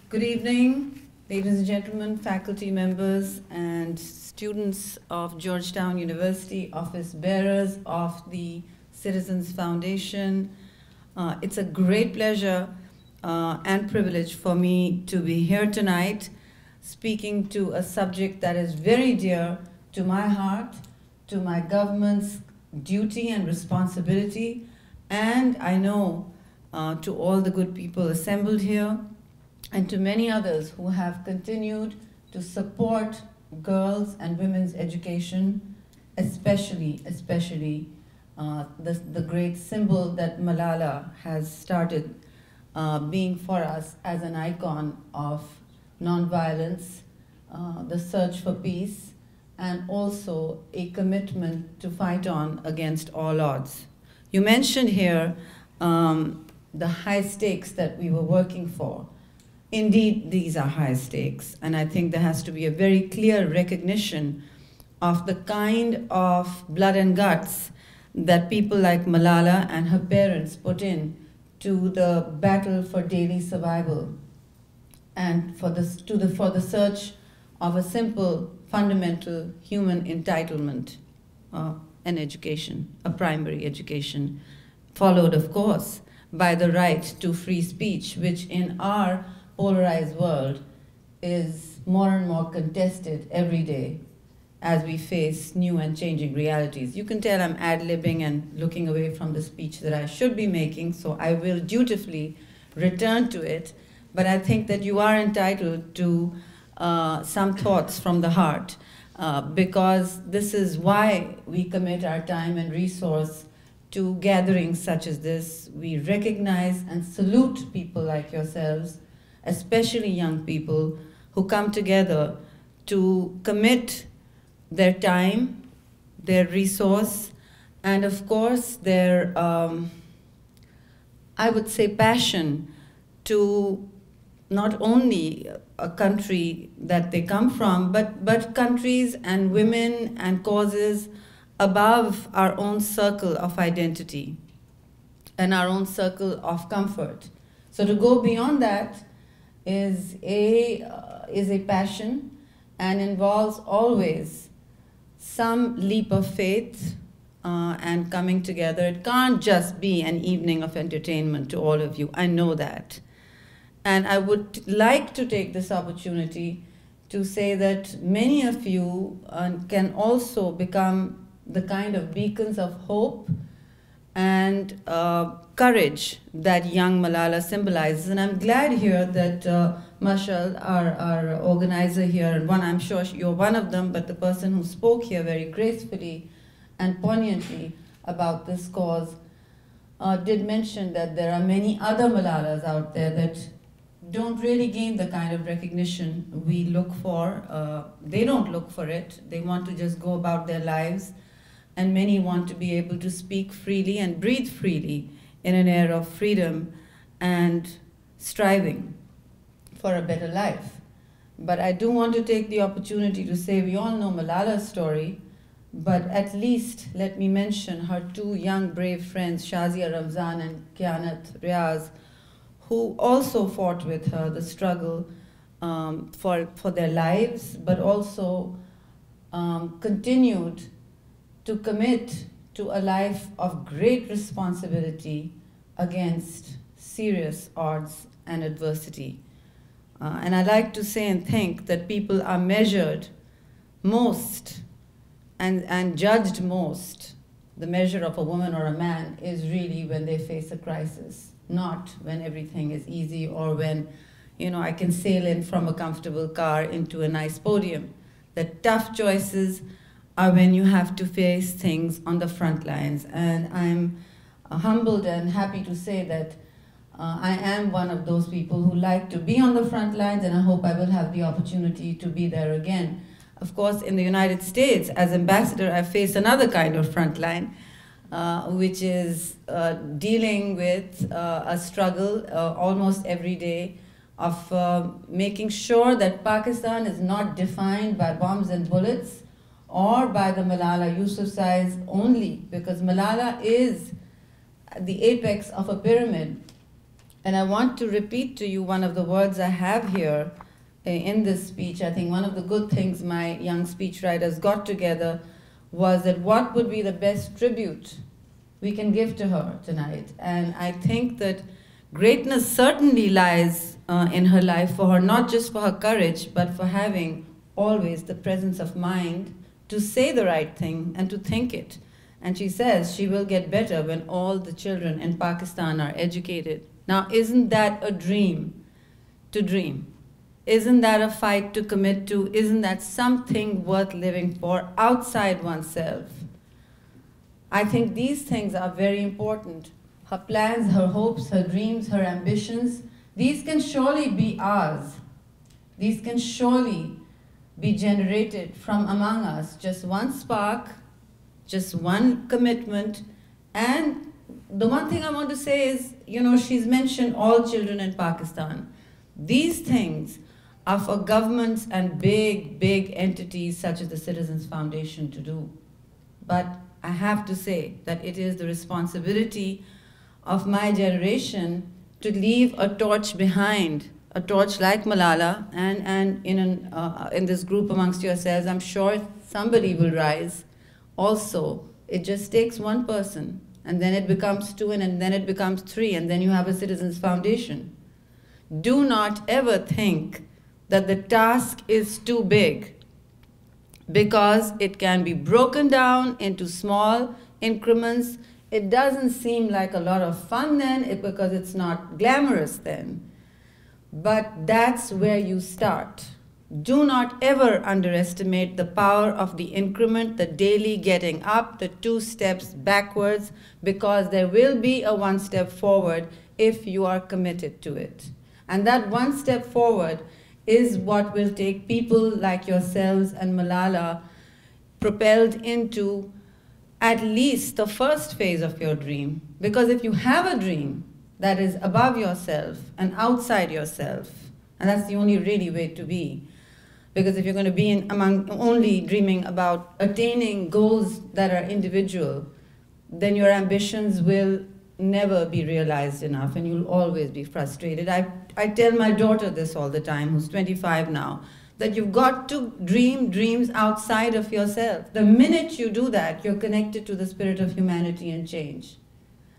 Good evening, ladies and gentlemen, faculty members and students of Georgetown University, office bearers of the Citizens Foundation. It's a great pleasure and privilege for me to be here tonight speaking to a subject that is very dear to my heart, to my government's duty and responsibility, and I know to all the good people assembled here, and to many others who have continued to support girls' and women's education, especially the great symbol that Malala has started being for us as an icon of nonviolence, the search for peace, and also a commitment to fight on against all odds. You mentioned here the high stakes that we were working for. Indeed, these are high stakes, and I think there has to be a very clear recognition of the kind of blood and guts that people like Malala and her parents put in to the battle for daily survival and for the search of a simple, fundamental human entitlement, an education, a primary education, followed, of course, by the right to free speech, which in our polarized world is more and more contested every day as we face new and changing realities. You can tell I'm ad-libbing and looking away from the speech that I should be making, so I will dutifully return to it, but I think that you are entitled to some thoughts from the heart, because this is why we commit our time and resource to gatherings such as this. We recognize and salute people like yourselves, especially young people who come together to commit their time, their resource, and of course their, I would say, passion to not only a country that they come from, but countries and women and causes above our own circle of identity and our own circle of comfort. So to go beyond that is a passion and involves always some leap of faith and coming together. It can't just be an evening of entertainment to all of you, I know that. And I would like to take this opportunity to say that many of you can also become the kind of beacons of hope and courage that young Malala symbolizes. And I'm glad here that Mashal, our organizer here, and I'm sure you're one of them, but the person who spoke here very gracefully and poignantly about this cause, did mention that there are many other Malalas out there that don't really gain the kind of recognition we look for. They don't look for it. They want to just go about their lives, and many want to be able to speak freely and breathe freely in an era of freedom and striving for a better life. But I do want to take the opportunity to say we all know Malala's story, but at least let me mention her two young brave friends, Shazia Ramzan and Kianat Riaz, who also fought with her the struggle for their lives, but also continued to commit to a life of great responsibility against serious odds and adversity. And I like to say and think that people are measured most and judged most. The measure of a woman or a man is really when they face a crisis, not when everything is easy or when, you know, I can sail in from a comfortable car into a nice podium. The tough choices are when you have to face things on the front lines. And I'm humbled and happy to say that I am one of those people who like to be on the front lines, and I hope I will have the opportunity to be there again. Of course, in the United States, as ambassador, I face another kind of front line, which is dealing with a struggle almost every day of making sure that Pakistan is not defined by bombs and bullets or by the Malala Yusufzais only, because Malala is the apex of a pyramid, And I want to repeat to you one of the words I have here in this speech. I think one of the good things my young speechwriters got together was that what would be the best tribute we can give to her tonight. And I think that greatness certainly lies in her life for her, not just for her courage, but for having always the presence of mind to say the right thing and to think it. And she says she will get better when all the children in Pakistan are educated. Now, isn't that a dream to dream? Isn't that a fight to commit to? Isn't that something worth living for outside oneself? I think these things are very important. Her plans, her hopes, her dreams, her ambitions, these can surely be ours. These can surely be generated from among us. Just one spark, just one commitment. And the one thing I want to say is, you know, she's mentioned all children in Pakistan. These things are for governments and big, big entities such as the Citizens Foundation to do. But I have to say that it is the responsibility of my generation to leave a torch behind, a torch like Malala, and in this group amongst yourselves, I'm sure somebody will rise. Also, it just takes one person, and then it becomes two, and then it becomes three, and then you have a Citizens Foundation. Do not ever think that the task is too big, because it can be broken down into small increments. It doesn't seem like a lot of fun then, because it's not glamorous then. But that's where you start. Do not ever underestimate the power of the increment, the daily getting up, the 2 steps backwards, because there will be a 1 step forward if you are committed to it. And that 1 step forward is what will take people like yourselves and Malala propelled into at least the first phase of your dream. Because if you have a dream that is above yourself and outside yourself, and that's the only really way to be, because if you're going to be among only dreaming about attaining goals that are individual, then your ambitions will never be realized enough, and you'll always be frustrated. I tell my daughter this all the time, who's 25 now, that you've got to dream dreams outside of yourself. The minute you do that, you're connected to the spirit of humanity and change.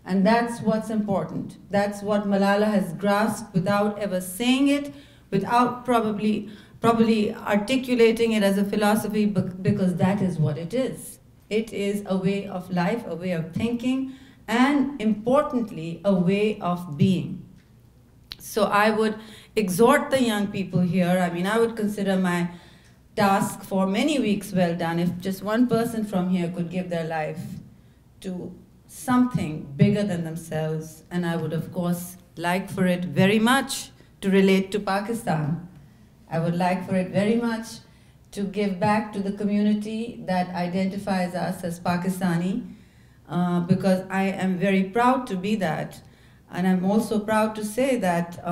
And that's what's important. That's what Malala has grasped without ever saying it, without probably articulating it as a philosophy, because that is what it is. It is a way of life, a way of thinking, and importantly, a way of being. So I would exhort the young people here. I mean, I would consider my task for many weeks well done if just one person from here could give their life to something bigger than themselves. And I would, of course, like for it very much to relate to Pakistan. I would like for it very much to give back to the community that identifies us as Pakistani, because I am very proud to be that. And I'm also proud to say that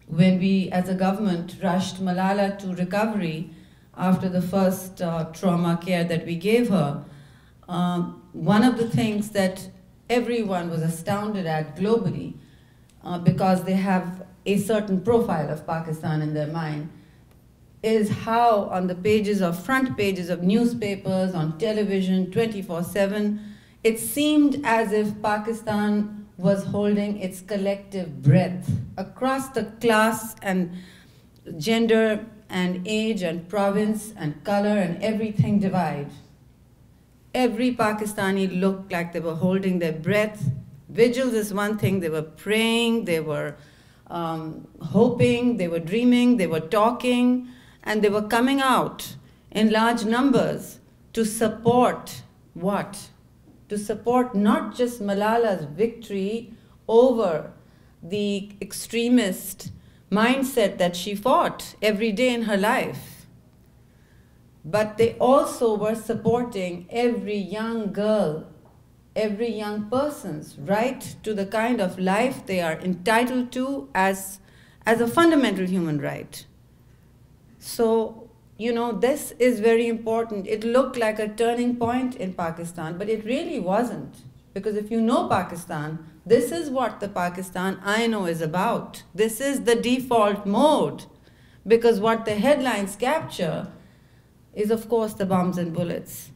when we, as a government, rushed Malala to recovery after the first trauma care that we gave her, one of the things that everyone was astounded at globally, because they have a certain profile of Pakistan in their mind, is how on the front pages of newspapers, on television, 24/7, it seemed as if Pakistan was holding its collective breath across the class and gender and age and province and color and everything divide. Every Pakistani looked like they were holding their breath. Vigils is one thing. They were praying, they were hoping, they were dreaming, they were talking, and they were coming out in large numbers to support what? To support not just Malala's victory over the extremist mindset that she fought every day in her life, but they also were supporting every young girl, every young person's right to the kind of life they are entitled to as a fundamental human right. So, you know, this is very important. It looked like a turning point in Pakistan, but it really wasn't. Because if you know Pakistan, this is what the Pakistan I know is about. This is the default mode. Because what the headlines capture is, of course, the bombs and bullets.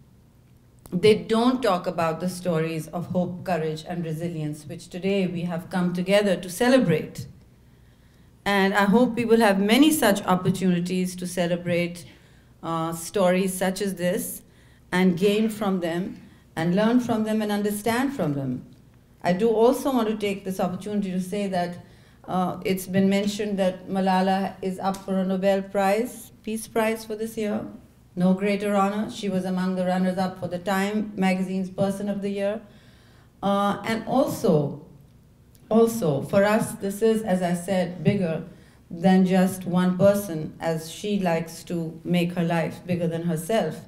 They don't talk about the stories of hope, courage, and resilience, which today we have come together to celebrate. And I hope we will have many such opportunities to celebrate stories such as this and gain from them and learn from them and understand from them. I do also want to take this opportunity to say that it's been mentioned that Malala is up for a Nobel Prize, Peace Prize for this year. No greater honor. She was among the runners-up for the Time magazine's Person of the Year. And also, for us, this is, as I said, bigger than just one person, as she likes to make her life bigger than herself.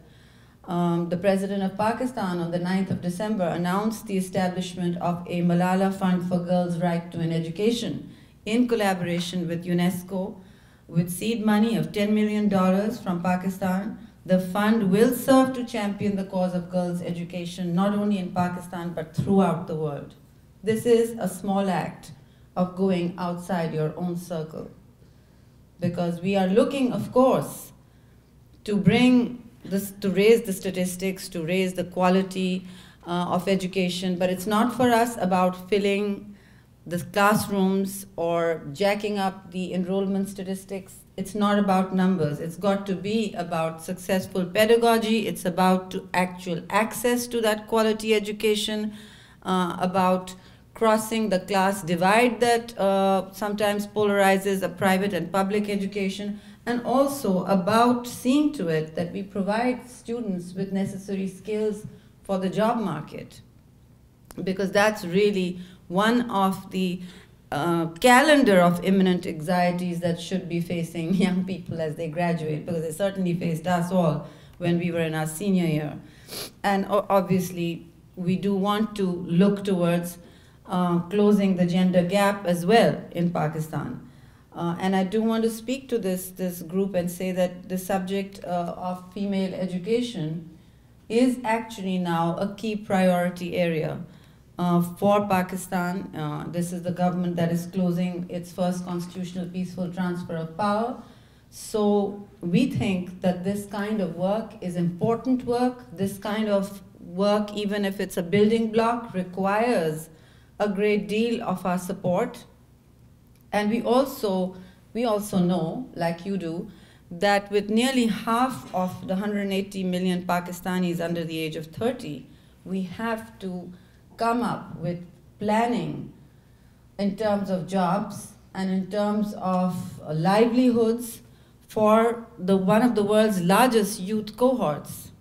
The President of Pakistan on the 9th of December announced the establishment of a Malala Fund for Girls' Right to an Education in collaboration with UNESCO, with seed money of $10 million from Pakistan. The fund will serve to champion the cause of girls' education, not only in Pakistan, but throughout the world. This is a small act of going outside your own circle. Because we are looking, of course, to bring this, to raise the statistics, to raise the quality of education, but it's not for us about filling the classrooms or jacking up the enrollment statistics. It's not about numbers. It's got to be about successful pedagogy. It's about actual access to that quality education, about crossing the class divide that sometimes polarizes a private and public education, and also about seeing to it that we provide students with necessary skills for the job market. Because that's really one of the calendar of imminent anxieties that should be facing young people as they graduate, because they certainly faced us all when we were in our senior year. And obviously, we do want to look towards closing the gender gap as well in Pakistan. And I do want to speak to this group and say that the subject of female education is actually now a key priority area for Pakistan. This is the government that is closing its first constitutional peaceful transfer of power. So we think that this kind of work is important work. This kind of work, even if it's a building block, requires a great deal of our support. And we also know, like you do, that with nearly half of the 180 million Pakistanis under the age of 30, we have to come up with planning in terms of jobs and in terms of livelihoods for one of the world's largest youth cohorts.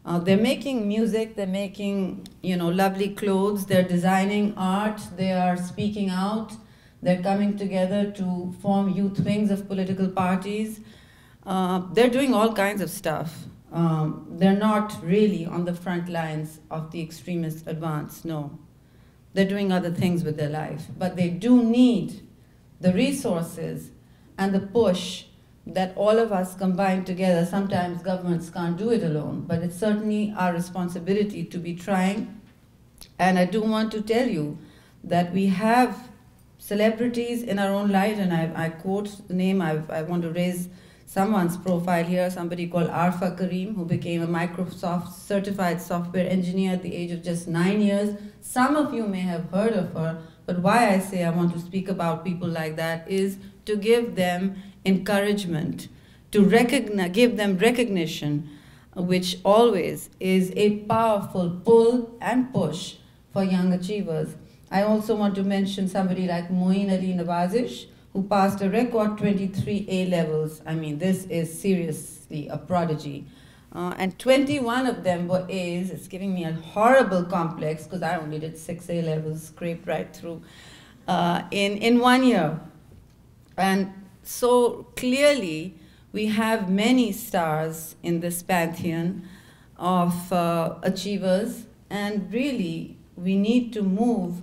They're making music, they're making lovely clothes, they're designing art, they are speaking out, they're coming together to form youth wings of political parties. They're doing all kinds of stuff. They're not really on the front lines of the extremist advance, no. They're doing other things with their life, but they do need the resources and the push that all of us combine together. Sometimes governments can't do it alone, but it's certainly our responsibility to be trying. And I do want to tell you that we have celebrities in our own light, and I quote the name, I want to raise someone's profile here, somebody called Arfa Karim, who became a Microsoft certified software engineer at the age of just 9 years. Some of you may have heard of her, but why I say I want to speak about people like that is to give them encouragement, to give them recognition, which always is a powerful pull and push for young achievers. I also want to mention somebody like Moeen Ali Nawazish, who passed a record 23 A levels. I mean, this is seriously a prodigy. And 21 of them were A's. It's giving me a horrible complex because I only did 6 A levels, scraped right through in 1 year. And so clearly, we have many stars in this pantheon of achievers, and really, we need to move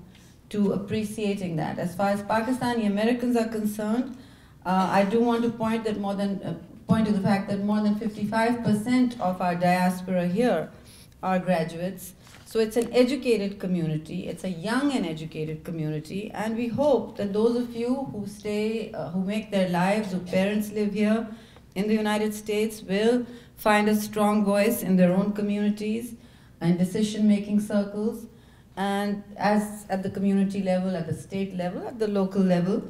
to appreciating that. As far as Pakistani Americans are concerned, I do want to point to the fact that more than 55% of our diaspora here are graduates. So it's an educated community, it's a young and educated community, and we hope that those of you who stay, who make their lives, whose parents live here in the United States, will find a strong voice in their own communities and decision-making circles, and as at the community level, at the state level, at the local level.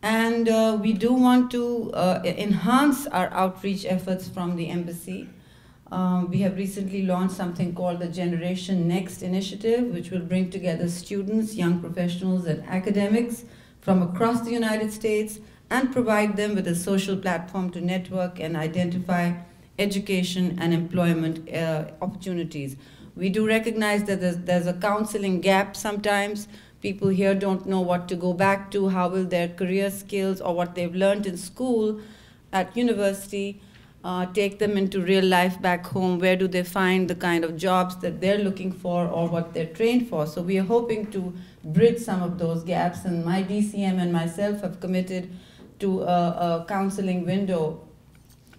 And we do want to enhance our outreach efforts from the embassy. We have recently launched something called the Generation Next Initiative, which will bring together students, young professionals, and academics from across the United States and provide them with a social platform to network and identify education and employment opportunities. We do recognize that there's a counseling gap sometimes. People here don't know what to go back to, how will their career skills or what they've learned in school, at university, take them into real life back home. Where do they find the kind of jobs that they're looking for or what they're trained for? So we are hoping to bridge some of those gaps, and my DCM and myself have committed to a counseling window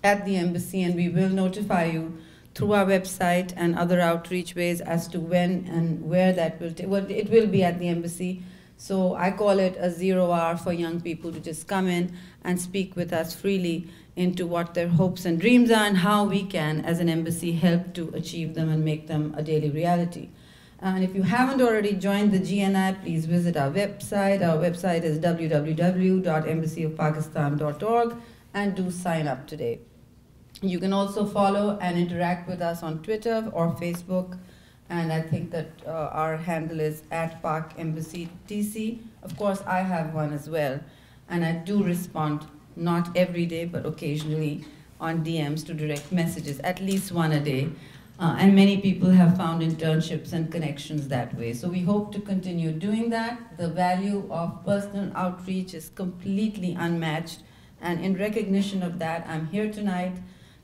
at the embassy, and we will notify you through our website and other outreach ways as to when and where that will take. Well, it will be at the embassy. So I call it a 0 hour for young people to just come in and speak with us freely into what their hopes and dreams are and how we can, as an embassy, help to achieve them and make them a daily reality. And if you haven't already joined the GNI, please visit our website. Our website is www.embassyofpakistan.org, and do sign up today. You can also follow and interact with us on Twitter or Facebook, and I think that our handle is @PakEmbassyTC. Of course, I have one as well, and I do respond, not every day, but occasionally on DMs to direct messages, at least one a day. And many people have found internships and connections that way. So we hope to continue doing that. The value of personal outreach is completely unmatched, and in recognition of that, I'm here tonight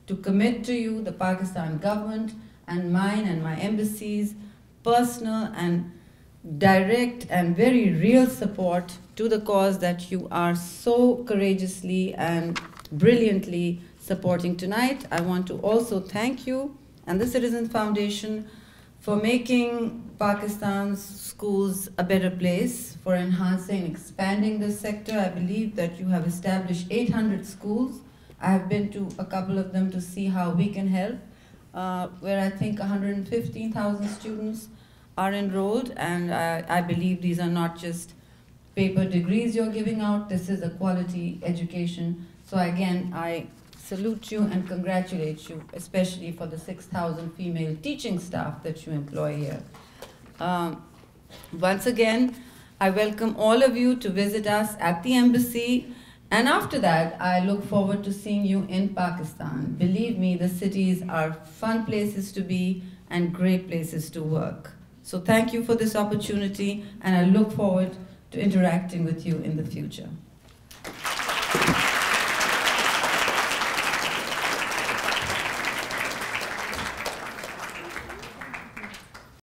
to commit to you, the Pakistan government, and mine and my embassy's personal and direct and very real support to the cause that you are so courageously and brilliantly supporting tonight. I want to also thank you and the Citizen Foundation for making Pakistan's schools a better place, for enhancing, expanding this sector. I believe that you have established 800 schools. I have been to a couple of them to see how we can help, where I think 115,000 students are enrolled, and I believe these are not just paper degrees you're giving out, this is a quality education. So again, I salute you and congratulate you, especially for the 6,000 female teaching staff that you employ here. Once again, I welcome all of you to visit us at the embassy. And after that, I look forward to seeing you in Pakistan. Believe me, the cities are fun places to be and great places to work. So thank you for this opportunity, and I look forward to interacting with you in the future.